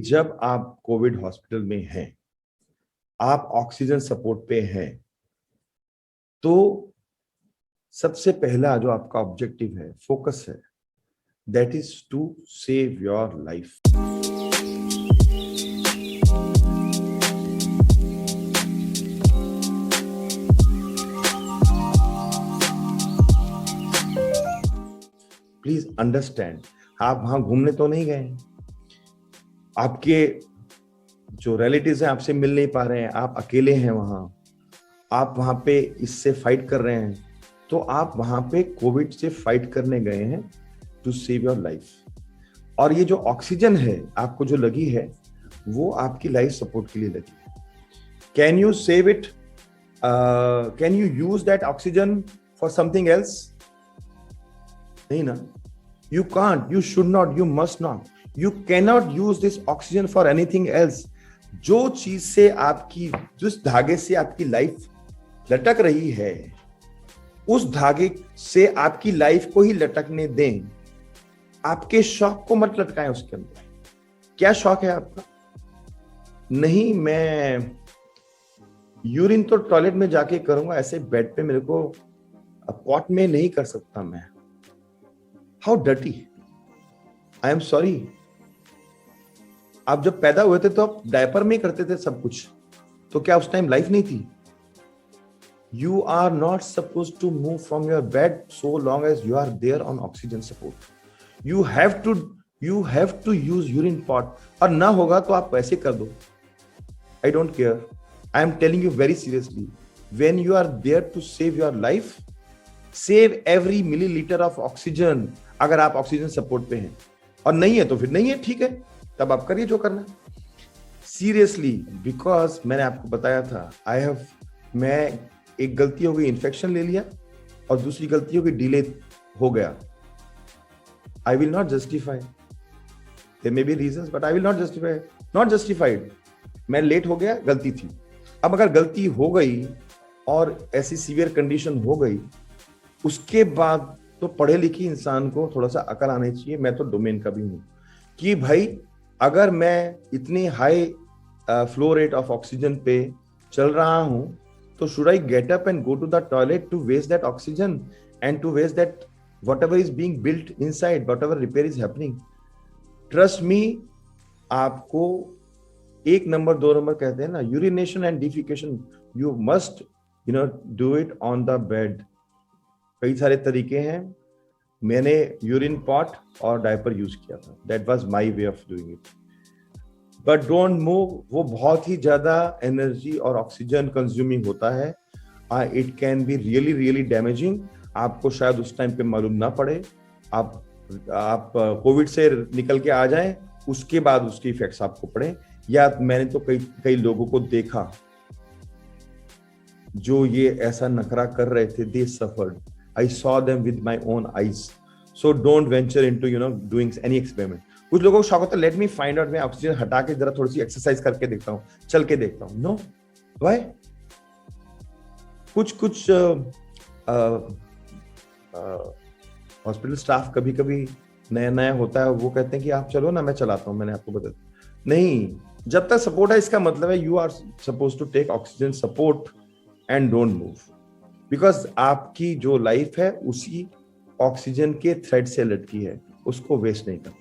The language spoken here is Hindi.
जब आप कोविड हॉस्पिटल में हैं, आप ऑक्सीजन सपोर्ट पे हैं, तो सबसे पहला जो आपका ऑब्जेक्टिव है, फोकस है, that is to save your life. Please understand, आप वहां घूमने तो नहीं गए, आपके जो रिलेटिव्स हैं आपसे मिल नहीं पा रहे हैं, आप अकेले हैं वहां, आप वहां पे इससे फाइट कर रहे हैं, तो आप वहां पे कोविड से फाइट करने गए हैं टू सेव योर लाइफ। और ये जो ऑक्सीजन है आपको जो लगी है, वो आपकी लाइफ सपोर्ट के लिए लगी है। Can you save it? Can you use that oxygen for something else? नहीं ना, you can't, you should not, you must not, you cannot use this oxygen for anything else। जो चीज से आपकी, जिस धागे से आपकी लाइफ लटक रही है, उस धागे से आपकी लाइफ को ही लटकने दें। आपके शौक को मत लटकाएं उसके अंदर। क्या शौक है आपका? नहीं, मैं यूरिन तो टॉयलेट में जाके करूंगा, ऐसे बेड पे मेरे को पॉट में नहीं कर सकता मैं। How dirty, I am sorry. आप जब पैदा हुए थे तो आप डायपर में करते थे सब कुछ, तो क्या उस टाइम लाइफ नहीं थी? You are not suppose to move from your bed so long as you are there on oxygen support. You have to use urine pot, और ना होगा तो आप वैसे कर दो। I don't care, I am telling you very seriously, when you are there to save your life, save every millilitre of oxygen. अगर आप ऑक्सीजन सपोर्ट पे हैं, और नहीं है तो फिर नहीं है, ठीक है, तब आप करिए जो करना है। सीरियसली, बिकॉज मैंने आपको बताया था, मैं एक गलती हो गई, इन्फेक्शन ले लिया, और दूसरी गलती हो गई, डिले हो गया। I will not justify, there may be reasons, but I will not justified. मैं लेट हो गया, गलती थी। अब अगर गलती हो गई और ऐसी सीवियर कंडीशन हो गई, उसके बाद तो पढ़े लिखे इंसान को थोड़ा सा अकल आनी चाहिए। मैं तो डोमेन का भी हूं कि भाई, अगर मैं इतनी high flow rate of oxygen पे चल रहा हूं, तो should I get up and go to the toilet to waste that oxygen and to waste that whatever is being built inside, whatever repair is happening? Trust me, आपको 1 नंबर 2 नंबर कहते हैं ना, urination and defecation, you must do it on the bed. कई सारे तरीके हैं, मैंने यूरिन पॉट और डायपर यूज किया था, that was my way of doing it. But don't move, वो बहुत ही ज्यादा एनर्जी और ऑक्सीजन कंज्यूमिंग होता है। It can be really really damaging. आपको शायद उस टाइम पे मालूम ना पड़े, आप कोविड से निकल के आ जाएं, उसके बाद उसके इफेक्ट्स आपको पड़े। या मैंने तो कई लोगों को देखा जो ये ऐसा नखरा कर रहे थे, दे suffered. I saw them with my own eyes. So don't venture into doing any experiment. कुछ लोगों को शौक होता है, let me find out, मैं ऑक्सीजन हटा के जरा थोड़ी सी एक्सरसाइज करके देखता हूँ, चल के देखता हूँ। No, why? कुछ हॉस्पिटल स्टाफ कभी कभी नया होता है, वो कहते हैं कि आप चलो ना, मैं चलाता हूँ, मैंने आपको बता नहीं। जब तक सपोर्ट है, इसका मतलब है you are suppose to take oxygen support and don't move. Because आपकी जो लाइफ है उसी ऑक्सीजन के थ्रेड से लटकी है, उसको वेस्ट नहीं करना।